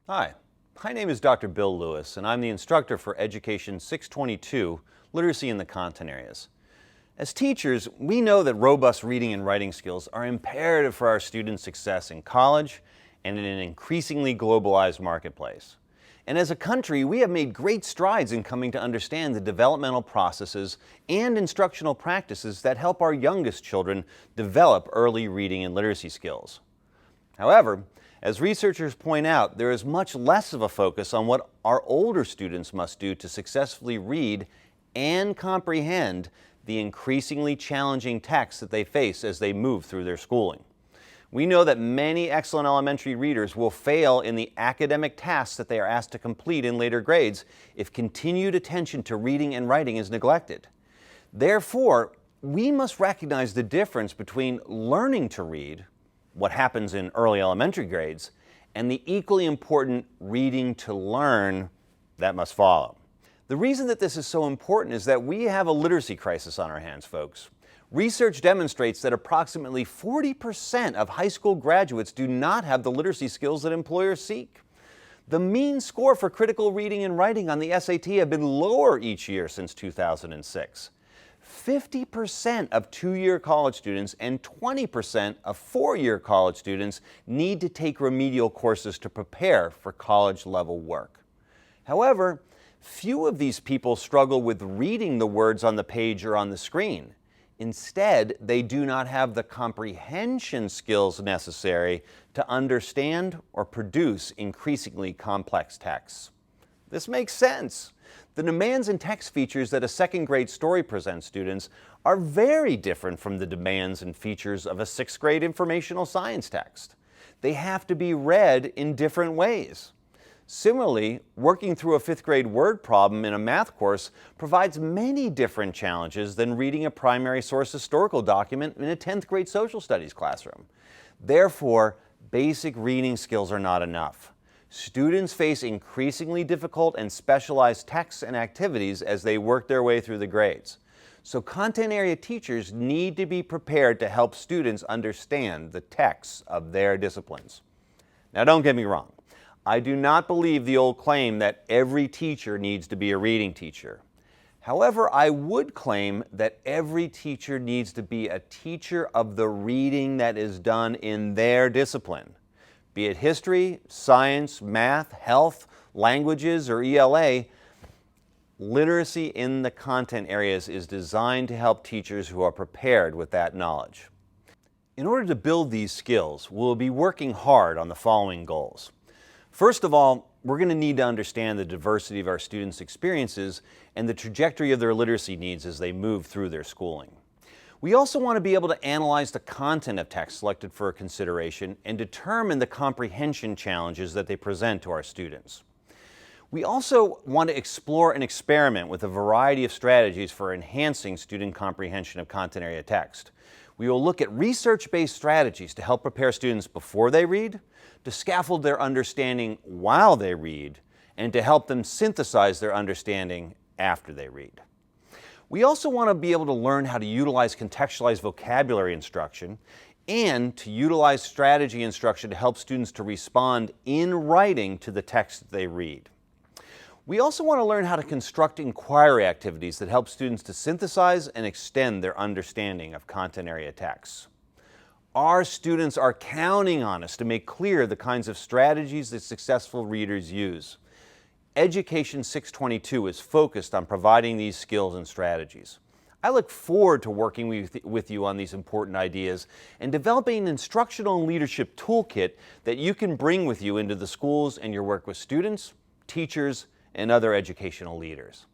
Hi, my name is Dr. Bill Lewis, and I'm the instructor for Education 622, Literacy in the Content Areas. As teachers, we know that robust reading and writing skills are imperative for our students' success in college and in an increasingly globalized marketplace. And as a country, we have made great strides in coming to understand the developmental processes and instructional practices that help our youngest children develop early reading and literacy skills. However, as researchers point out, there is much less of a focus on what our older students must do to successfully read and comprehend the increasingly challenging texts that they face as they move through their schooling. We know that many excellent elementary readers will fail in the academic tasks that they are asked to complete in later grades if continued attention to reading and writing is neglected. Therefore, we must recognize the difference between learning to read, what happens in early elementary grades, and the equally important reading to learn that must follow. The reason that this is so important is that we have a literacy crisis on our hands, folks. Research demonstrates that approximately 40% of high school graduates do not have the literacy skills that employers seek. The mean score for critical reading and writing on the SAT have been lower each year since 2006. 50% of two-year college students and 20% of four-year college students need to take remedial courses to prepare for college-level work. However, few of these people struggle with reading the words on the page or on the screen. Instead, they do not have the comprehension skills necessary to understand or produce increasingly complex texts. This makes sense. The demands and text features that a second-grade story presents students are very different from the demands and features of a sixth-grade informational science text. They have to be read in different ways. Similarly, working through a fifth-grade word problem in a math course provides many different challenges than reading a primary source historical document in a 10th-grade social studies classroom. Therefore, basic reading skills are not enough. Students face increasingly difficult and specialized texts and activities as they work their way through the grades. So content area teachers need to be prepared to help students understand the texts of their disciplines. Now, don't get me wrong. I do not believe the old claim that every teacher needs to be a reading teacher. However, I would claim that every teacher needs to be a teacher of the reading that is done in their discipline. Be it history, science, math, health, languages, or ELA, literacy in the content areas is designed to help teachers who are prepared with that knowledge. In order to build these skills, we'll be working hard on the following goals. First of all, we're going to need to understand the diversity of our students' experiences and the trajectory of their literacy needs as they move through their schooling. We also want to be able to analyze the content of text selected for consideration and determine the comprehension challenges that they present to our students. We also want to explore and experiment with a variety of strategies for enhancing student comprehension of content area text. We will look at research-based strategies to help prepare students before they read, to scaffold their understanding while they read, and to help them synthesize their understanding after they read. We also want to be able to learn how to utilize contextualized vocabulary instruction and to utilize strategy instruction to help students to respond in writing to the text that they read. We also want to learn how to construct inquiry activities that help students to synthesize and extend their understanding of content area texts. Our students are counting on us to make clear the kinds of strategies that successful readers use. Education 622 is focused on providing these skills and strategies. I look forward to working with you on these important ideas and developing an instructional and leadership toolkit that you can bring with you into the schools and your work with students, teachers, and other educational leaders.